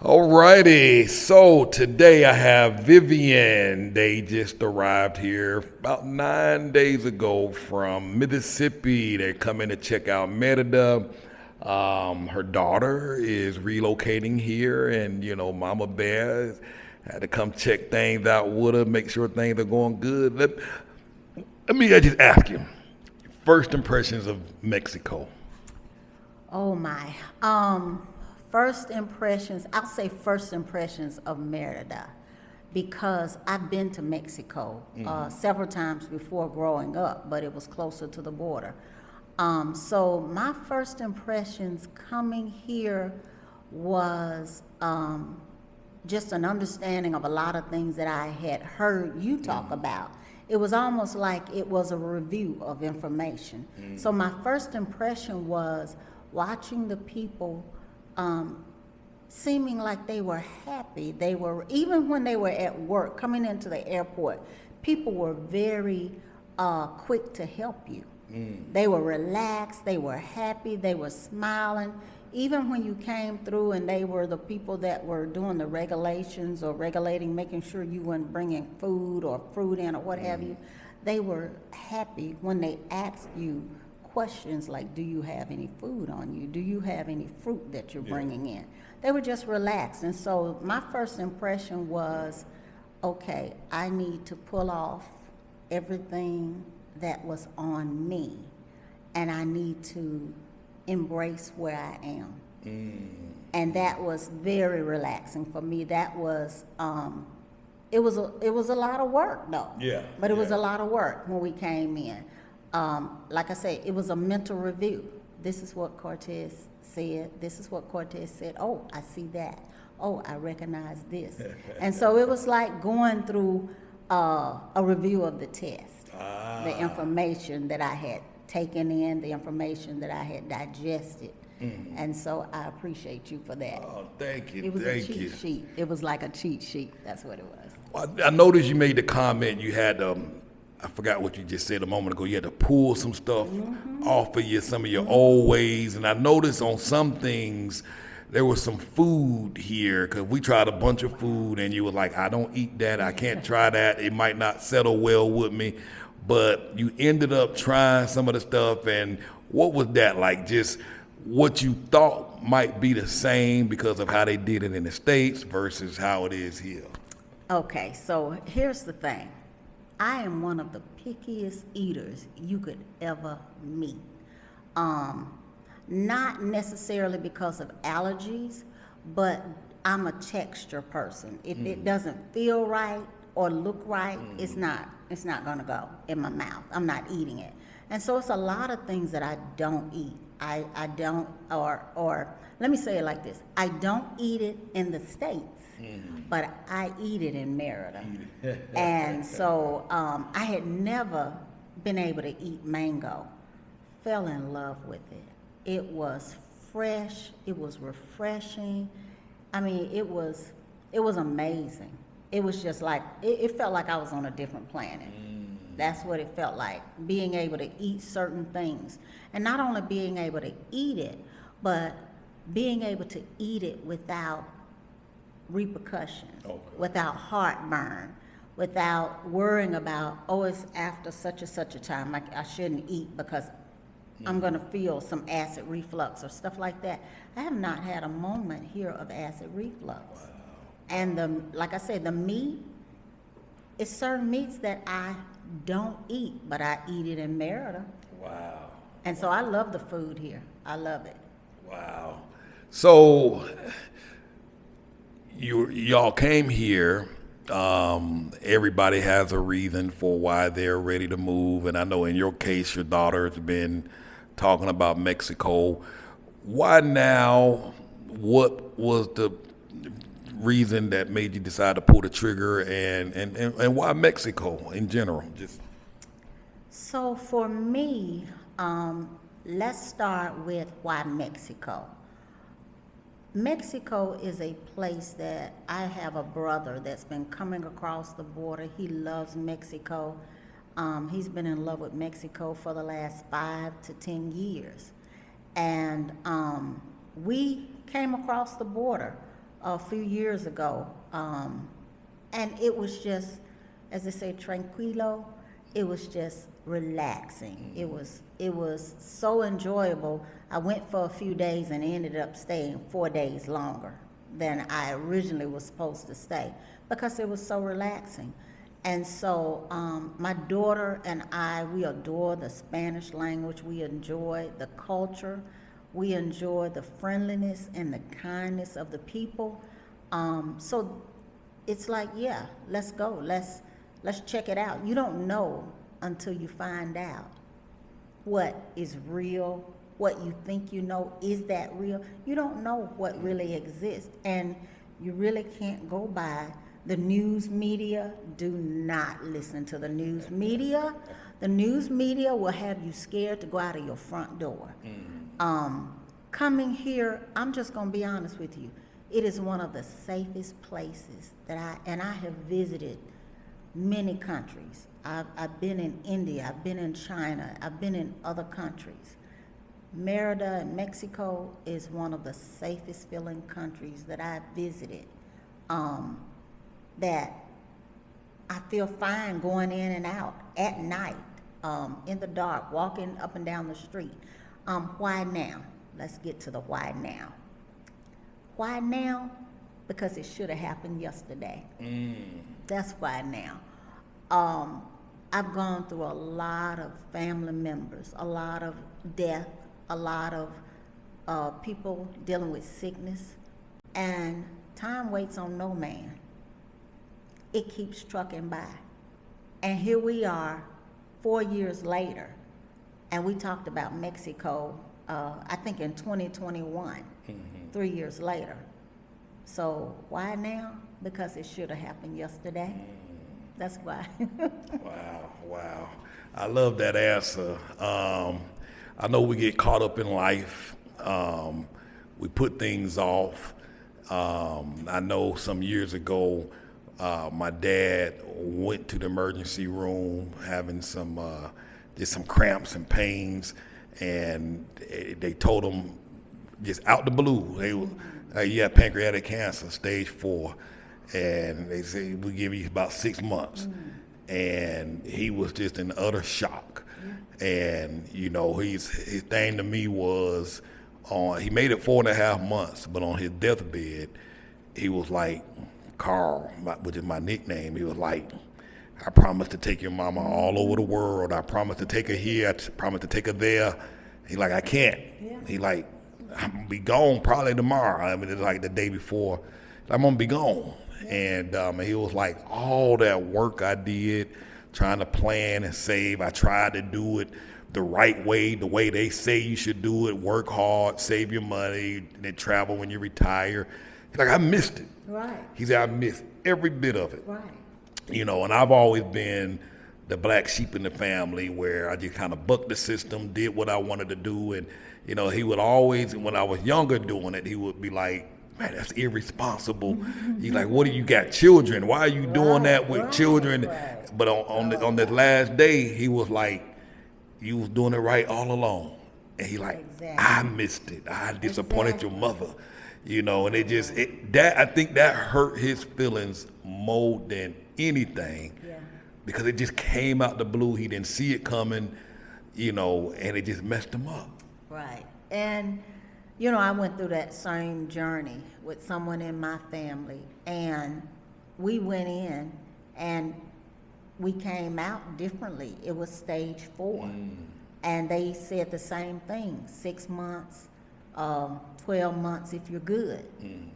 Alrighty, so today I have Vivian. They just arrived here about 9 days ago from Mississippi. They're coming to check out Merida. Her daughter is relocating here, and Mama Bear had to come check things out with her, make sure things are going good. Let me just ask you, first impressions of Mexico. Oh my. First impressions, I'll say first impressions of Merida because I've been to Mexico several times before growing up, but it was closer to the border. So my first impressions coming here was just an understanding of a lot of things that I had heard you talk about. It was almost like it was a review of information. So my first impression was watching the people seeming like they were happy. They were, even when they were at work, coming into the airport, people were very quick to help you. They were relaxed, they were happy, they were smiling. Even when you came through and they were the people that were doing the regulations or regulating, making sure you weren't bringing food or fruit in or what have you, they were happy when they asked you questions like, do you have any food on you? Do you have any fruit that you're bringing in? They were just relaxed. And so my first impression was, okay, I need to pull off everything that was on me, and I need to embrace where I am. And that was very relaxing for me. That was, it was a lot of work though. Yeah. But it was a lot of work when we came in. Like I say, it was a mental review. This is what Cortez said. This is what Cortez said. Oh, I see that. Oh, I recognize this. And so it was like going through a review of the test. The information that I had taken in, the information that I had digested. And so I appreciate you for that. Oh, thank you. It was Thank a cheat you. sheet. It was like a cheat sheet. That's what it was. I noticed you made the comment you had I forgot what you just said a moment ago. You had to pull some stuff off of some of your old ways. And I noticed on some things, there was some food here because we tried a bunch of food and you were like, I don't eat that. I can't try that. It might not settle well with me. But you ended up trying some of the stuff. And what was that like? Just what you thought might be the same because of how they did it in the States versus how it is here. Okay, so here's the thing. I am one of the pickiest eaters you could ever meet. Not necessarily because of allergies, but I'm a texture person. If it doesn't feel right or look right, it's not gonna go in my mouth. I'm not eating it. And so it's a lot of things that I don't eat. I don't, or let me say it like this. I don't eat it in the States. But I eat it in Merida. And so I had never been able to eat mango. Fell in love with it. It was fresh. It was refreshing. I mean, it was amazing. It was just like, it felt like I was on a different planet. That's what it felt like, being able to eat certain things. And not only being able to eat it, but being able to eat it without repercussions, without heartburn, without worrying about, oh, it's after such and such a time, like I shouldn't eat because I'm gonna feel some acid reflux or stuff like that. I have not had a moment here of acid reflux. And like I said, the meat, it's certain meats that I don't eat, but I eat it in Merida. Wow. And so I love the food here. I love it. Wow. So y'all came here. Everybody has a reason for why they're ready to move, and I know in your case, your daughter's been talking about Mexico. Why now? What was the reason that made you decide to pull the trigger, and why Mexico in general? So for me, let's start with why Mexico. Mexico is a place that I have a brother that's been coming across the border. He loves Mexico. He's been in love with Mexico for the last 5 to 10 years. And we came across the border a few years ago, and it was just, as they say, tranquilo. It was just relaxing. It was so enjoyable. I went for a few days and ended up staying 4 days longer than I originally was supposed to stay because it was so relaxing. And so my daughter and I, we adore the Spanish language. We enjoy the culture. We enjoy the friendliness and the kindness of the people. So it's like, yeah, let's go. Let's check it out. You don't know until you find out what is real, what you think you know. Is that real? You don't know what really exists. And you really can't go by the news media. Do not listen to the news media. The news media will have you scared to go out of your front door. Coming here, I'm just going to be honest with you. It is one of the safest places that I have visited many countries. I've been in India, I've been in China, I've been in other countries. Merida in Mexico is one of the safest feeling countries that I've visited. That I feel fine going in and out at night, in the dark, walking up and down the street. Why now? Let's get to the why now. Why now? Because it should have happened yesterday. That's why now. I've gone through a lot of family members, a lot of death, a lot of people dealing with sickness, and time waits on no man. It keeps trucking by. And here we are 4 years later, and we talked about Mexico, I think in 2021, 3 years later. So why now? Because it should have happened yesterday. That's why. Wow. I love that answer. I know we get caught up in life. We put things off. I know some years ago, my dad went to the emergency room having just some cramps and pains, and they told him just out the blue, you have pancreatic cancer, stage 4. And they say, we'll give you about 6 months. And he was just in utter shock. And, his thing to me was, he made it 4.5 months, but on his deathbed, he was like, Carl, which is my nickname, he was like, I promise to take your mama all over the world. I promise to take her here. I promise to take her there. He like, I can't. Yeah. He like, I'm going to be gone probably tomorrow. I mean, it's like the day before. I'm going to be gone. And he was like, all that work I did, trying to plan and save, I tried to do it the right way, the way they say you should do it, work hard, save your money, and then travel when you retire. He's like, I missed it. Right. He said, I missed every bit of it. Right. And I've always been the black sheep in the family where I just kind of bucked the system, did what I wanted to do. And, he would always, when I was younger doing it, he would be like, man, that's irresponsible. He's like, what do you got, children? Why are you doing that with children? Right. But on this last day, he was like, you was doing it right all along. And he like, exactly. I missed it. I disappointed your mother. And I think that hurt his feelings more than anything. Yeah. Because it just came out the blue. He didn't see it coming, and it just messed him up. Right. And I went through that same journey with someone in my family, and we went in and we came out differently. It was stage 4. And they said the same thing, 6 months, 12 months if you're good.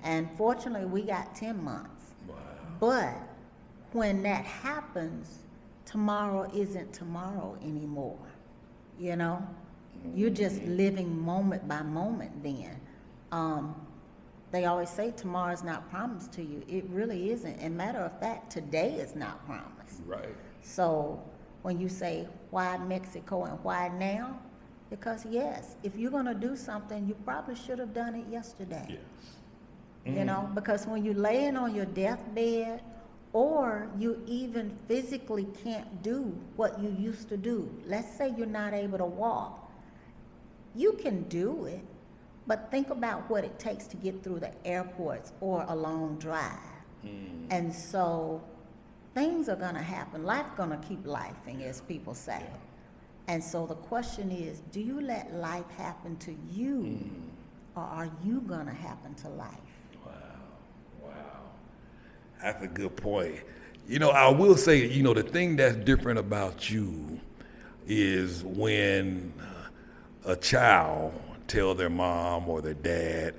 And fortunately, we got 10 months. Wow. But when that happens, tomorrow isn't tomorrow anymore, You're just living moment by moment then. They always say tomorrow's not promised to you. It really isn't. And matter of fact, today is not promised. Right. So when you say, why Mexico and why now? Because yes, if you're going to do something, you probably should have done it yesterday. Yes. Because when you're laying on your deathbed, or you even physically can't do what you used to do. Let's say you're not able to walk. You can do it, But think about what it takes to get through the airports or a long drive. And so things are gonna happen. Life's gonna keep lifing, as people say. And so the question is, do you let life happen to you, or are you gonna happen to life? Wow. That's a good point. You know, I will say, you know, the thing that's different about you is when a child tell their mom or their dad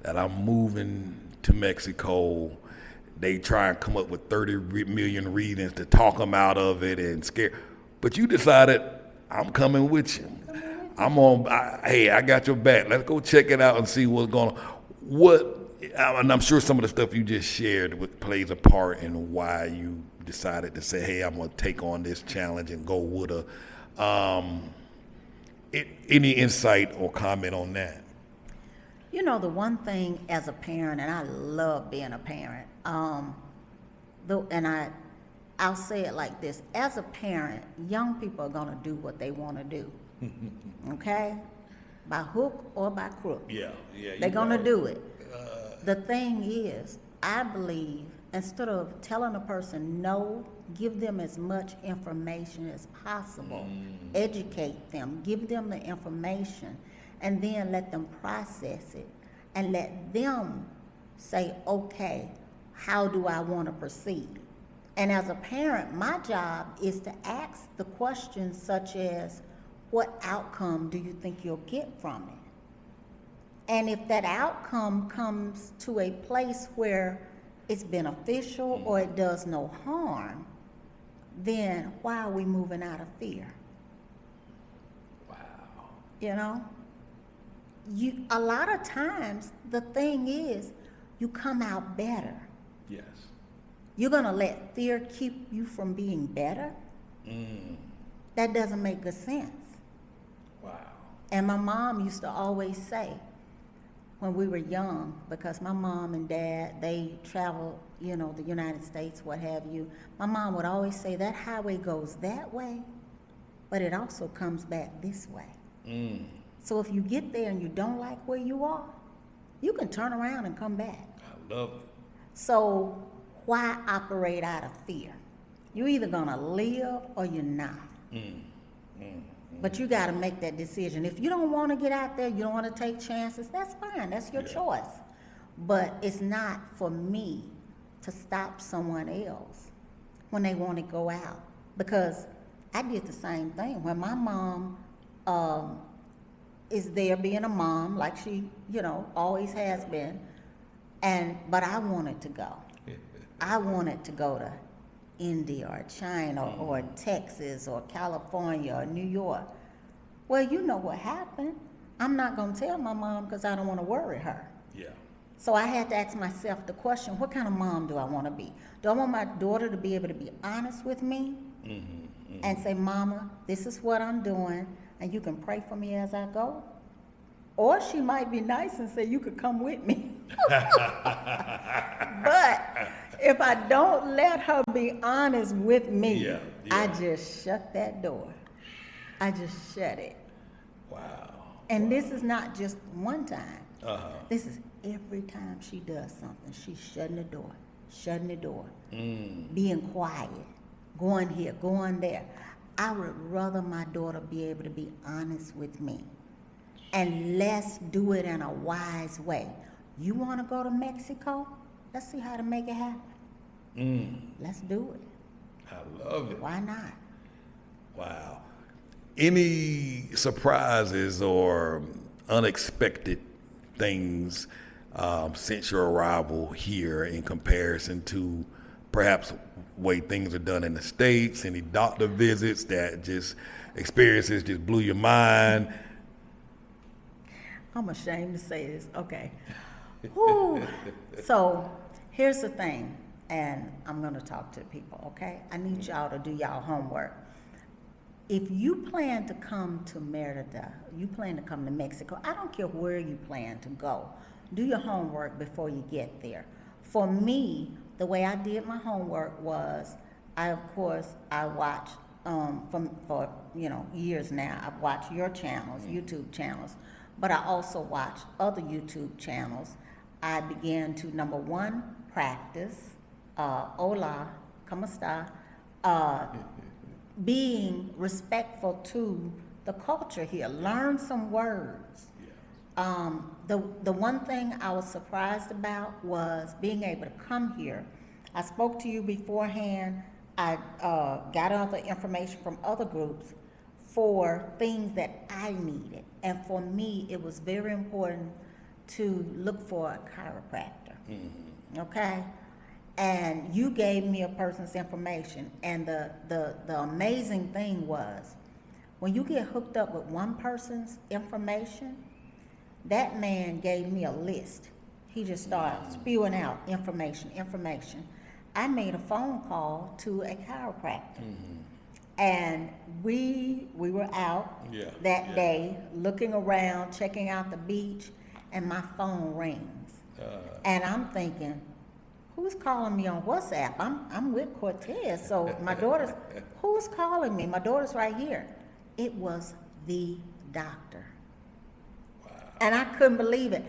that I'm moving to Mexico, they try and come up with 30 million reasons to talk them out of it and scare. But you decided, I'm coming with you. Hey, I got your back. Let's go check it out and see what's going on. And I'm sure some of the stuff you just shared plays a part in why you decided to say, hey, I'm going to take on this challenge and go with her. Any insight or comment on that? You know, the one thing as a parent, and I love being a parent, I'll say it like this. As a parent, young people are going to do what they want to do. Okay? By hook or by crook. Yeah. They're going to do it. The thing is, I believe, instead of telling a person no, give them as much information as possible. Educate them, give them the information, and then let them process it, and let them say, okay, how do I want to proceed? And as a parent, my job is to ask the questions such as, what outcome do you think you'll get from it? And if that outcome comes to a place where it's beneficial or it does no harm, then why are we moving out of fear? Wow. You know? A lot of times, the thing is, you come out better. Yes. You're going to let fear keep you from being better? That doesn't make good sense. Wow. And my mom used to always say, when we were young, because my mom and dad, they traveled, you know, the United States, what have you. My mom would always say, that highway goes that way, but it also comes back this way. So if you get there and you don't like where you are, you can turn around and come back. I love it. So why operate out of fear? You're either gonna live or you're not. But you got to make that decision. If you don't want to get out there, you don't want to take chances, that's fine. That's your choice. But it's not for me to stop someone else when they want to go out. Because I did the same thing. When my mom is there being a mom, like she, you know, always has been, but I wanted to go. I wanted to go to India or China or Texas or California or New York. Well, you know what happened. I'm not going to tell my mom because I don't want to worry her. Yeah. So I had to ask myself the question, what kind of mom do I want to be? Do I want my daughter to be able to be honest with me and say, Mama, this is what I'm doing, and you can pray for me as I go? Or she might be nice and say, you could come with me. But if I don't let her be honest with me, I just shut that door. I just shut it. Wow. And this is not just one time. This is every time she does something. She's shutting the door, being quiet, going here, going there. I would rather my daughter be able to be honest with me. And let's do it in a wise way. You want to go to Mexico? Let's see how to make it happen. Let's do it. I love it. Why not? Wow. Any surprises or unexpected things since your arrival here in comparison to perhaps way things are done in the States? Any doctor visits that just experiences just blew your mind? I'm ashamed to say this. Okay. Whew. So here's the thing, and I'm going to talk to people, okay? I need y'all to do y'all homework. If you plan to come to Merida, you plan to come to Mexico, I don't care where you plan to go. Do your homework before you get there. For me, the way I did my homework was, I watched for years now. I've watched your channels, YouTube channels, but I also watched other YouTube channels. I began to, number one, practice, hola, ¿cómo está? Being respectful to the culture here. Learn some words. The one thing I was surprised about was being able to come here. I spoke to you beforehand. I got all the information from other groups for things that I needed. And for me, it was very important to look for a chiropractor. Okay? And you gave me a person's information. And the amazing thing was, when you get hooked up with one person's information, that man gave me a list. He just started spewing out information. I made a phone call to a chiropractor. And we were out that day looking around, checking out the beach, and my phone rings. And I'm thinking, who's calling me on WhatsApp? I'm with Cortez, so my daughter's, who's calling me? My daughter's right here. It was the doctor. Wow. And I couldn't believe it.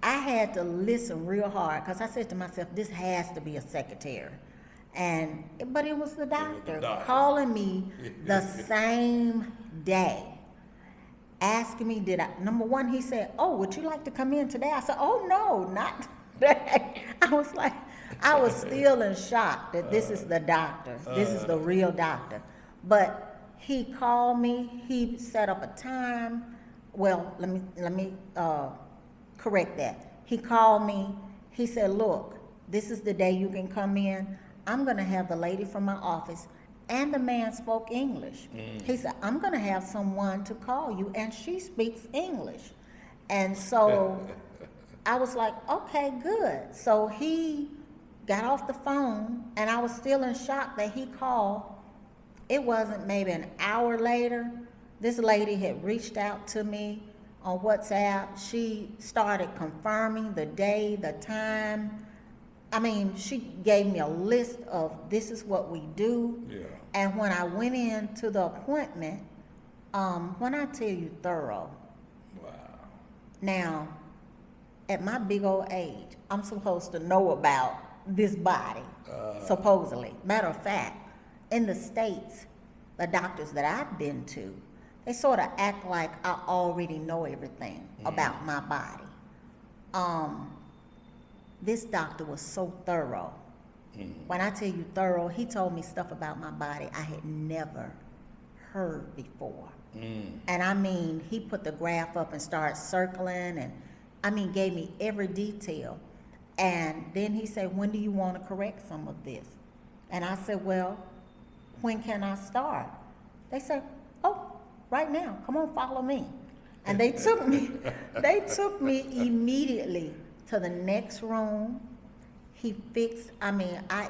I had to listen real hard, because I said to myself, this has to be a secretary. But it was the doctor calling me the same day, asking me, number one, he said, oh, would you like to come in today? I said, oh, no, not today. I was still in shock that this is the doctor. This is the real doctor. But he called me, he set up a time. Well, let me correct that. He called me, he said, look, this is the day you can come in. I'm gonna have the lady from my office, and the man spoke English. He said, I'm gonna have someone to call you, and she speaks English. And so I was like, okay, good. So he got off the phone, and I was still in shock that he called. It wasn't maybe an hour later, this lady had reached out to me on WhatsApp. She started confirming the day, the time. I mean, she gave me a list of this is what we do. Yeah. And when I went in to the appointment, when I tell you thorough. Wow. Now, at my big old age, I'm supposed to know about this body, supposedly. Matter of fact, in the States, the doctors that I've been to, they sort of act like I already know everything about my body. This doctor was so thorough. When I tell you thorough, he told me stuff about my body I had never heard before. And I mean, he put the graph up and started circling, and I mean, gave me every detail. And then he said, when do you want to correct some of this? And I said, well, when can I start? They said, oh, right now, come on, follow me. And they took me immediately to the next room. He fixed, I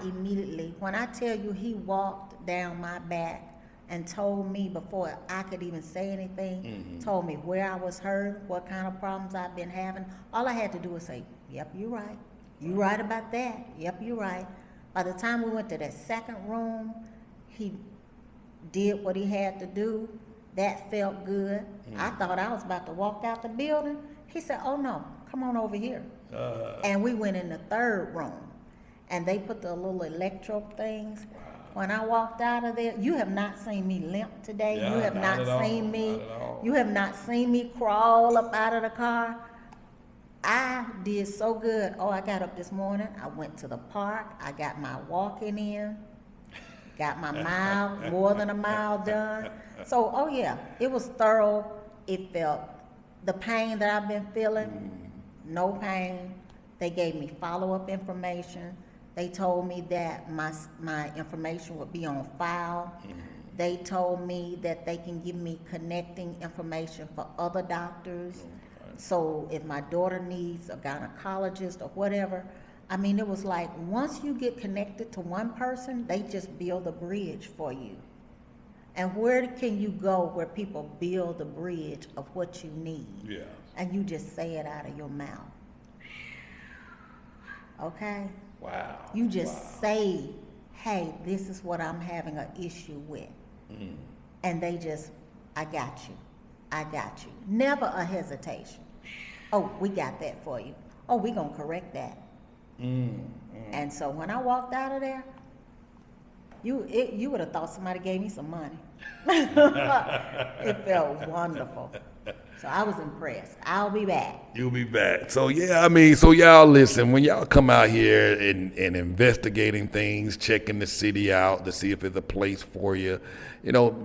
immediately, when I tell you he walked down my back and told me before I could even say anything, told me where I was hurt, what kind of problems I've been having. All I had to do was say, yep, you're right. You're right about that. Yep, you're right. By the time we went to that second room, he did what he had to do. That felt good. I thought I was about to walk out the building. He said, oh no, come on over here. And we went in the third room, and they put the little electro things. Wow. When I walked out of there, you have not seen me limp today. Yeah, you have not seen me. You have not seen me crawl up out of the car. I did so good. Oh, I got up this morning. I went to the park. I got my walking in. Got my mile, more than a mile done. So, oh yeah, it was thorough. It felt the pain that I've been feeling, no pain. They gave me follow-up information. They told me that my information would be on file. They told me that they can give me connecting information for other doctors. So if my daughter needs a gynecologist or whatever, I mean, it was like once you get connected to one person, they just build a bridge for you. And where can you go where people build the bridge of what you need? Yeah. And you just say it out of your mouth. Okay? Wow. You just say, hey, this is what I'm having an issue with. And they just, I got you. I got you. Never a hesitation. Oh, we got that for you. Oh, we gonna correct that. And so when I walked out of there, you would have thought somebody gave me some money. It felt wonderful. So I was impressed. I'll be back. You'll be back. So yeah, I mean, so y'all listen, when y'all come out here and investigating things, checking the city out to see if it's a place for you,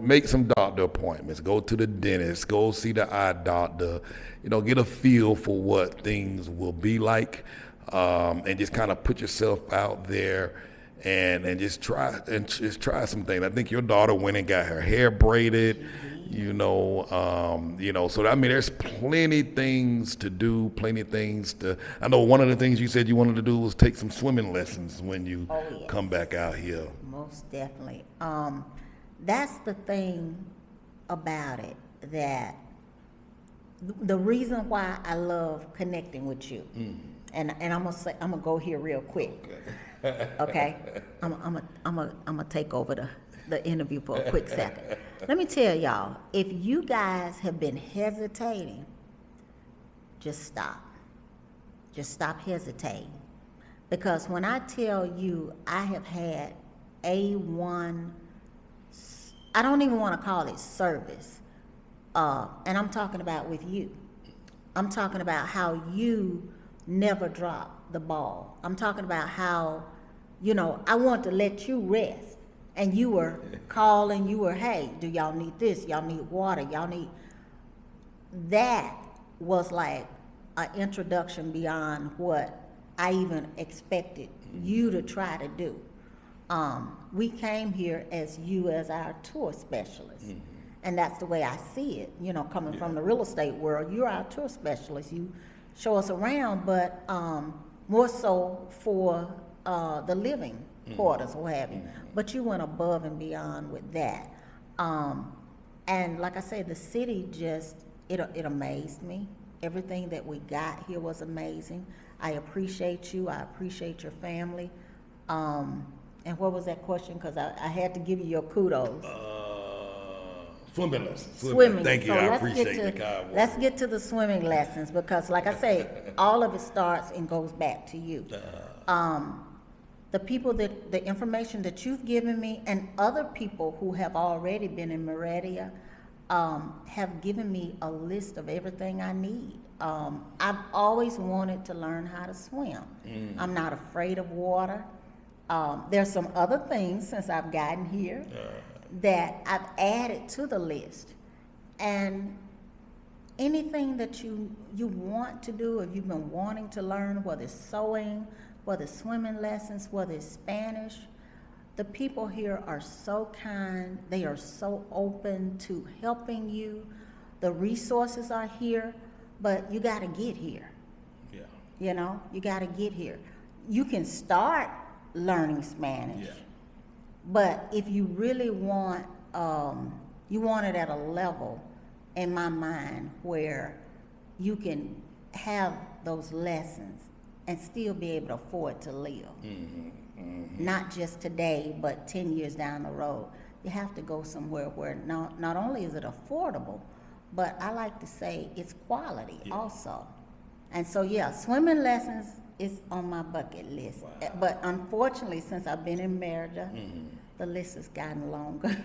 make some doctor appointments, go to the dentist, go see the eye doctor, get a feel for what things will be like, and just kind of put yourself out there and just try some things. I think your daughter went and got her hair braided. So I mean, there's plenty things to do, I know one of the things you said you wanted to do was take some swimming lessons when you come back out here. Most definitely. That's the thing about it, that the reason why I love connecting with you, and I'm gonna go here real quick. Okay, I'm gonna take over the interview for a quick second. Let me tell y'all, if you guys have been hesitating, just stop. Just stop hesitating. Because when I tell you I have had A1, I don't even want to call it service, and I'm talking about with you. I'm talking about how you never drop the ball. I'm talking about how, I want to let you rest. And you were calling, hey, do y'all need this? Y'all need water? That was like an introduction beyond what I even expected you to try to do. We came here as our tour specialist. And that's the way I see it, coming from the real estate world. You're our tour specialist. You show us around, but more so for the living quarters or what have you. But you went above and beyond with that. And like I say, the city it amazed me. Everything that we got here was amazing. I appreciate you. I appreciate your family. And what was that question? Because I had to give you your kudos. Swimming lessons. Swimming. Thank you. So I appreciate the kind words. Let's get to the swimming lessons, because like I say, all of it starts and goes back to you. The information that you've given me, and other people who have already been in Merida, have given me a list of everything I need. I've always wanted to learn how to swim. I'm not afraid of water. There's some other things since I've gotten here that I've added to the list. And anything that you want to do, if you've been wanting to learn, whether it's sewing, whether it's swimming lessons, whether it's Spanish, the people here are so kind. They are so open to helping you. The resources are here, but you got to get here. Yeah. You got to get here. You can start learning Spanish, but if you really want, you want it at a level, in my mind, where you can have those lessons and still be able to afford to live. Not just today, but 10 years down the road. You have to go somewhere where not only is it affordable, but I like to say it's quality also. And so, swimming lessons is on my bucket list. Wow. But unfortunately, since I've been in Merida, the list has gotten longer.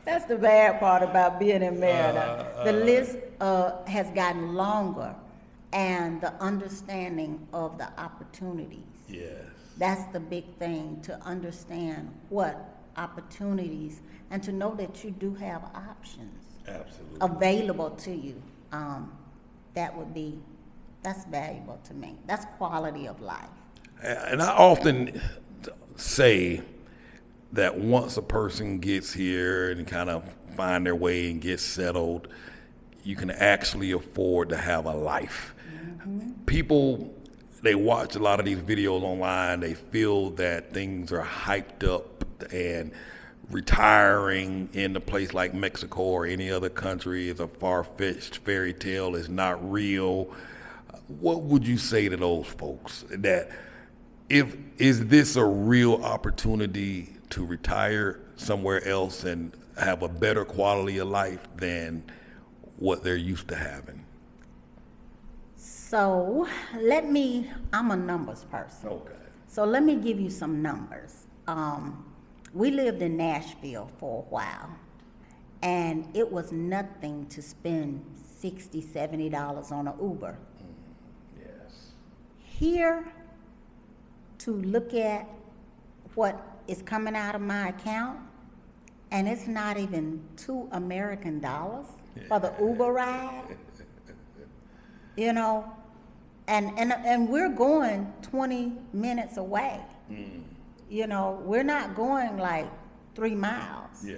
That's the bad part about being in Merida. The list has gotten longer, and the understanding of the opportunities. Yes. That's the big thing, to understand what opportunities, and to know that you do have options available to you. That's valuable to me. That's quality of life. And I often say that once a person gets here and kind of find their way and get settled, you can actually afford to have a life. People, they watch a lot of these videos online, they feel that things are hyped up, and retiring in a place like Mexico or any other country is a far-fetched fairy tale, is not real. What would you say to those folks? That is this a real opportunity to retire somewhere else and have a better quality of life than what they're used to having? So I'm a numbers person. Okay. So let me give you some numbers. We lived in Nashville for a while, and it was nothing to spend $60, $70 on an Uber. Yes. Here, to look at what is coming out of my account, and it's not even $2 American for the Uber ride, you know, and we're going 20 minutes away. You know, we're not going like 3 miles. Yeah.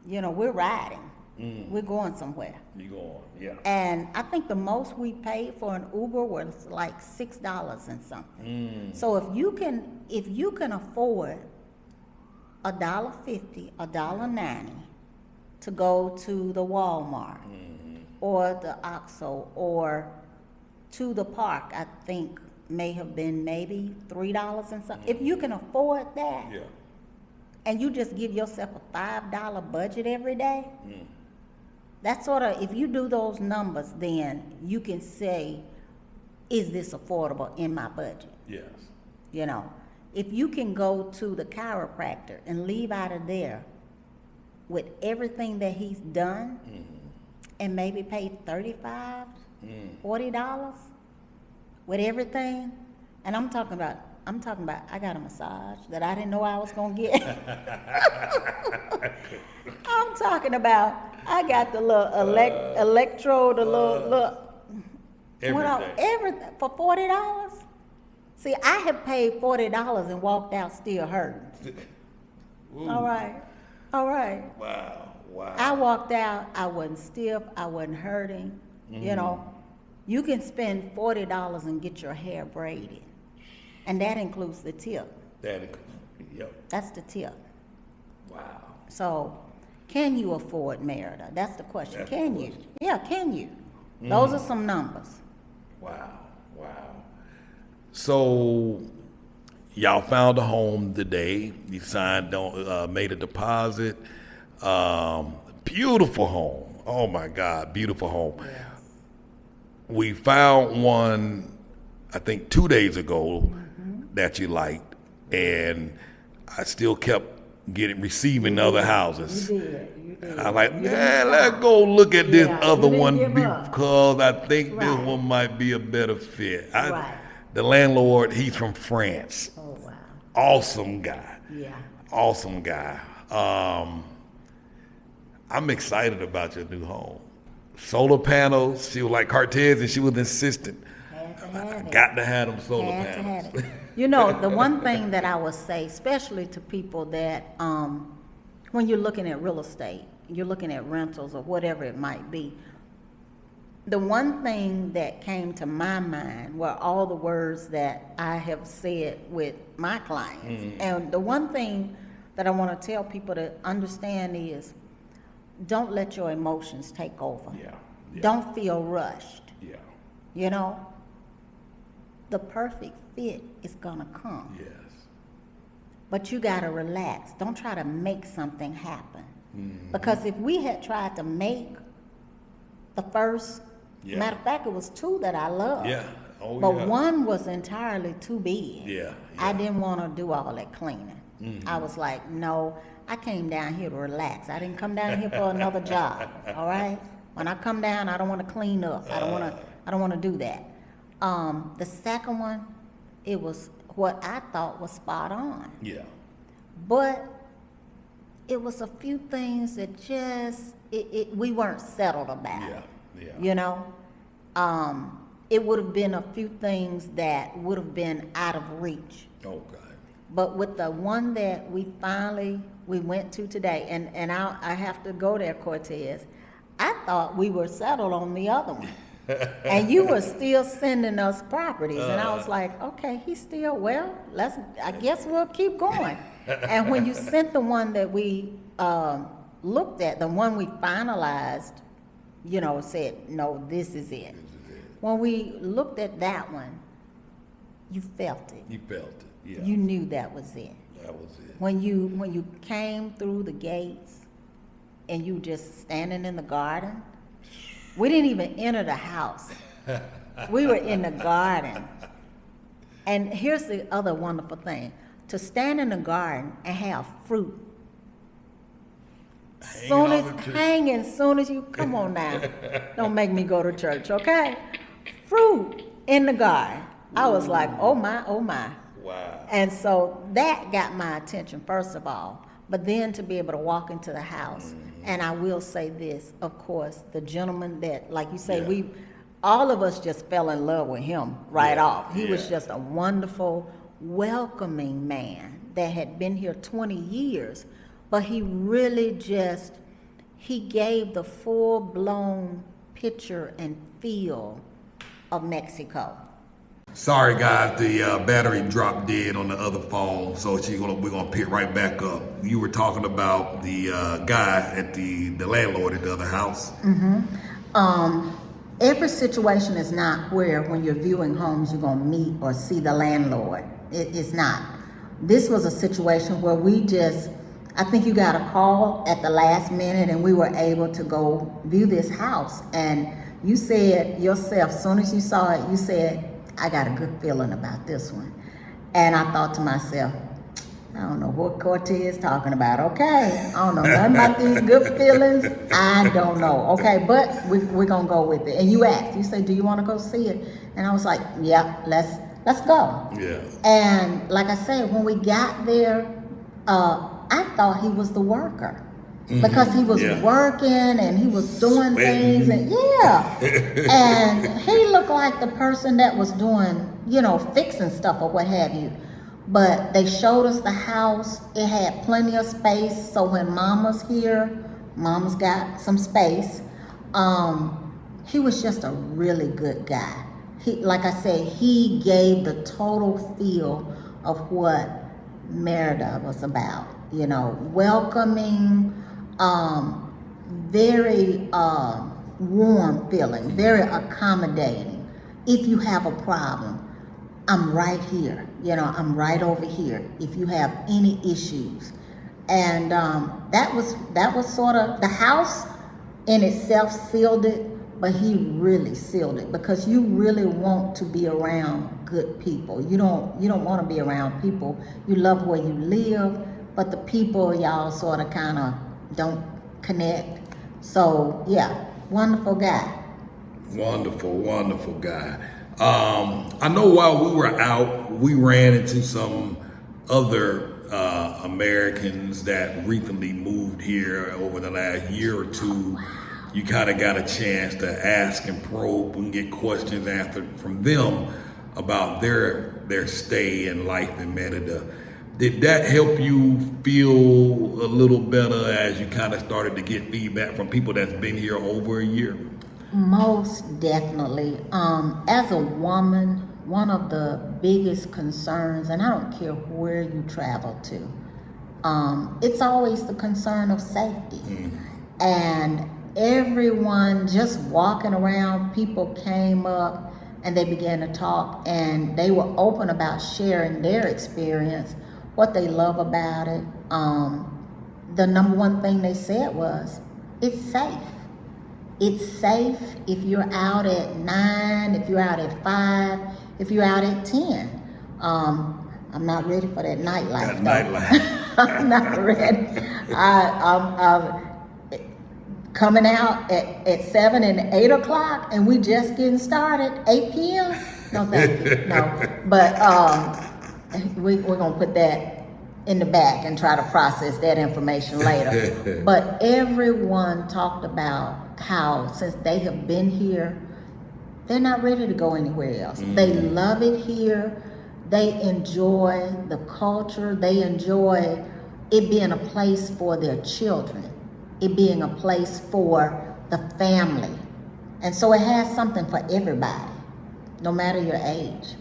You know, we're riding. We're going somewhere. You going? Yeah. And I think the most we paid for an Uber was like $6 and something. So if you can afford $1.50, $1.90 to go to the Walmart or the OXXO or to the park, I think may have been maybe $3 and something. If you can afford that, Yeah. and you just give yourself a $5 budget every day, that's sort of, if you do those numbers, then you can say, is this affordable in my budget? Yes. You know, if you can go to the chiropractor and leave out of there with everything that he's done and maybe pay $35, $40 with everything, and I'm talking about I got a massage that I didn't know I was gonna get. I'm talking about I got the little electrode, the little Everything. everything for $40. See, I have paid $40 and walked out still hurting. Ooh. All right. Wow. I walked out, I wasn't stiff, I wasn't hurting. You know, you can spend $40 and get your hair braided. And that includes the tip. Yep. That's the tip. Wow. So, can you afford Merida? That's the question. That's Can the you? question. Yeah, can you? Those are some numbers. Wow. So, y'all found a home today. You signed on, made a deposit. Beautiful home. Oh my God, beautiful home. Yes. We found one, I think 2 days ago that you liked, and I still kept receiving other houses. You did. I'm like, man, let's go look at this Yeah, other you didn't one give up. because I think this Right. one might be a better fit. Right. The landlord, he's from France. Oh, wow. Awesome guy. Yeah. Awesome guy. I'm excited about your new home. Solar panels. She was like Cortez, and she was insistent. Had to have it. Got to have them solar Had to panels. have it. You know, the one thing that I would say, especially to people that, when you're looking at real estate, you're looking at rentals or whatever it might be, the one thing that came to my mind were all the words that I have said with my clients. And the one thing that I want to tell people to understand is, don't let your emotions take over. Yeah. Don't feel rushed. Yeah. You know, the perfect fit is gonna come. Yes. But you gotta relax. Don't try to make something happen. Because if we had tried to make the first, Yeah. matter of fact, it was 2 that I loved. Yeah. Oh, But yeah. one was entirely too big. Yeah. I didn't want to do all that cleaning. I was like, no, I came down here to relax. I didn't come down here for another job. All right. When I come down, I don't want to clean up. I don't want to do that. The second one, it was what I thought was spot on, Yeah. but it was a few things that just we weren't settled about. Yeah. Yeah. You know, it would have been a few things that would have been out of reach. Okay. But with the one that we went to today, and I have to go there, Cortez, I thought we were settled on the other one. And you were still sending us properties. And I was like, okay, he's still, I guess we'll keep going. And when you sent the one that we looked at, the one we finalized, you know, said, no, this is it. When we looked at that one, you felt it. You felt it. Yeah. You knew that was it. That was it. When you came through the gates, and you just standing in the garden. We didn't even enter the house. We were in the garden. And here's the other wonderful thing. To stand in the garden and have fruit. Hanging soon as you, come on now. Don't make me go to church, okay? Fruit in the garden. I was like, oh my, oh my. Wow. And so that got my attention, first of all. But then to be able to walk into the house, and I will say this, of course, the gentleman that, like you say, all of us just fell in love with him right off. He was just a wonderful, welcoming man that had been here 20 years, but he really he gave the full-blown picture and feel of Mexico. Sorry guys, the battery dropped dead on the other phone, so we're gonna pick right back up. You were talking about the guy at the landlord at the other house. Every situation is not where when you're viewing homes you're gonna meet or see the landlord. It's not. This was a situation where I think you got a call at the last minute and we were able to go view this house. And you said yourself, as soon as you saw it, you said, I got a good feeling about this one. And I thought to myself, I don't know what Cortez talking about. Okay, I don't know nothing about these good feelings. I don't know. Okay, but we're gonna go with it. And you asked, you said, do you want to go see it? And I was like, yeah, let's go. Yeah. And like I said, when we got there, I thought he was the worker. Because he was working and he was doing things and and he looked like the person that was doing, fixing stuff or what have you. But they showed us the house. It had plenty of space, so when Mama's here, Mama's got some space. He was just a really good guy. Like I said, he gave the total feel of what Merida was about. Welcoming, very warm feeling, very accommodating. If you have a problem, I'm right here. I'm right over here if you have any issues. And that was sort of, the house in itself sealed it, but he really sealed it because you really want to be around good people. You don't want to be around people. You love where you live, but the people y'all sort of kind of don't connect. So yeah, wonderful guy. Wonderful guy. I know while we were out, we ran into some other Americans that recently moved here over the last year or two. You kind of got a chance to ask and probe and get questions answered from them about their stay and life in Merida. Did that help you feel a little better as you kind of started to get feedback from people that's been here over a year? Most definitely. As a woman, one of the biggest concerns, and I don't care where you travel to, it's always the concern of safety. And everyone just walking around, people came up and they began to talk and they were open about sharing their experience, what they love about it. The number one thing they said was, it's safe. It's safe if you're out at 9, if you're out at 5, if you're out at 10. I'm not ready for that nightlife. I'm not ready. I'm coming out at 7 and 8 o'clock and we just getting started, 8 p.m. No, thank you. No, but we're going to put that in the back and try to process that information later. But everyone talked about how since they have been here, they're not ready to go anywhere else. They love it here. They enjoy the culture. They enjoy it being a place for their children, it being a place for the family. And so it has something for everybody, no matter your age.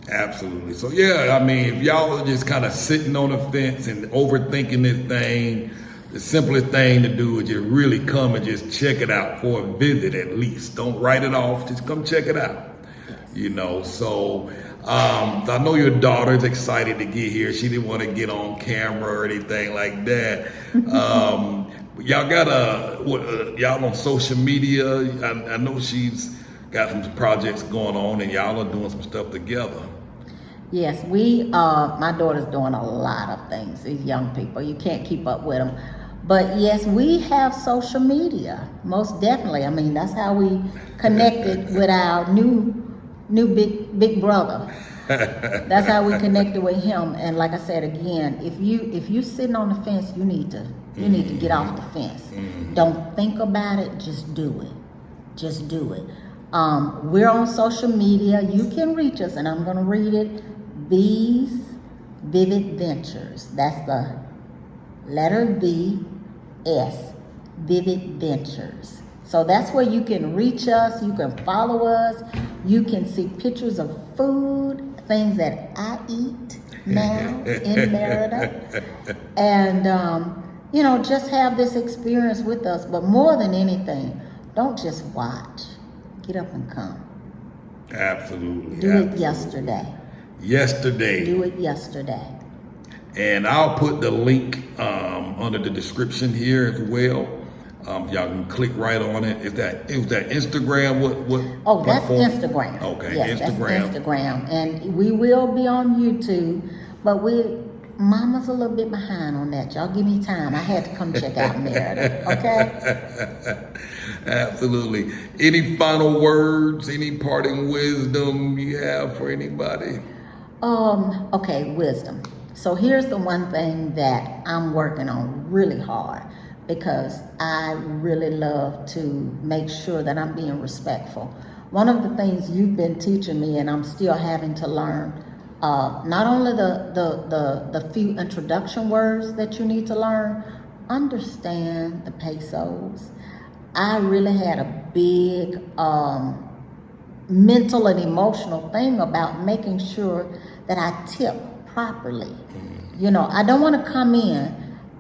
Absolutely. So yeah, I mean, if y'all are just kind of sitting on the fence and overthinking this thing, the simplest thing to do is just really come and just check it out for a visit at least. Don't write it off, just come check it out. So I know your daughter's excited to get here. She didn't want to get on camera or anything like that. Y'all got y'all on social media. I know she's got some projects going on, and y'all are doing some stuff together. Yes, my daughter's doing a lot of things. These young people, you can't keep up with them. But yes, we have social media, most definitely. I mean, that's how we connected with our new big brother. That's how we connected with him. And like I said again, if you sitting on the fence, you need to get off the fence. Don't think about it, just do it. Just do it. We're on social media. You can reach us, and I'm going to read it. V's Vivid Ventures. That's the letter V, S, Vivid Ventures. So that's where you can reach us. You can follow us. You can see pictures of food, things that I eat now in Merida. And, just have this experience with us. But more than anything, don't just watch. Get up and come. Absolutely. Do it yesterday. Do it yesterday. And I'll put the link under the description here as well. Y'all can click right on it. Is that Instagram? What? Oh, platform? that's Instagram. Okay, yes, Instagram. That's Instagram, and we will be on YouTube. But Mama's a little bit behind on that. Y'all give me time. I had to come check out Merida. Okay. Absolutely. Any final words? Any parting wisdom you have for anybody? Okay, wisdom. So here's the one thing that I'm working on really hard, because I really love to make sure that I'm being respectful. One of the things you've been teaching me, and I'm still having to learn, not only the few introduction words that you need to learn, understand the pesos. I really had a big mental and emotional thing about making sure that I tip properly. I don't want to come in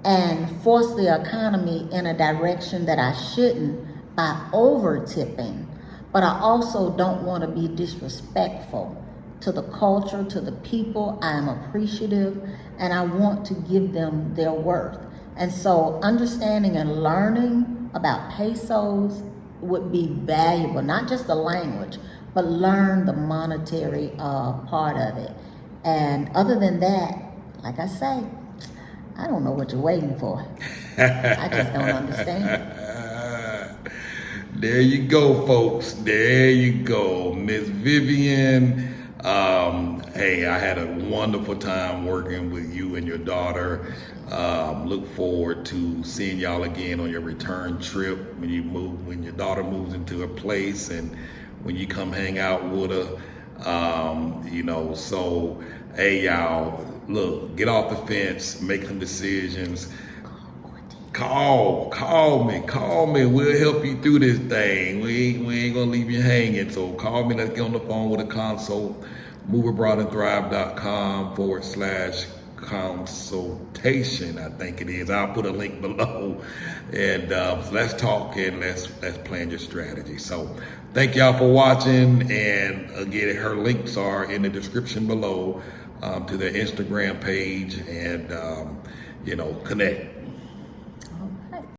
and force the economy in a direction that I shouldn't by over tipping, but I also don't want to be disrespectful to the culture, to the people. I am appreciative, and I want to give them their worth. And so understanding and learning about pesos would be valuable, not just the language, but learn the monetary part of it. And other than that, like I say, I don't know what you're waiting for. I just don't understand. There you go, folks. There you go. Miss Vivian. Hey, I had a wonderful time working with you and your daughter. Look forward to seeing y'all again on your return trip when your daughter moves into a place and when you come hang out with her. So hey, y'all, look, get off the fence, make some decisions. Call me. We'll help you through this thing. We ain't gonna leave you hanging. So call me. Let's get on the phone with a consult. moveabroadandthrive.com/consultation. I think it is. I'll put a link below. And let's talk and let's plan your strategy. So thank y'all for watching. And again, her links are in the description below to their Instagram page, and connect.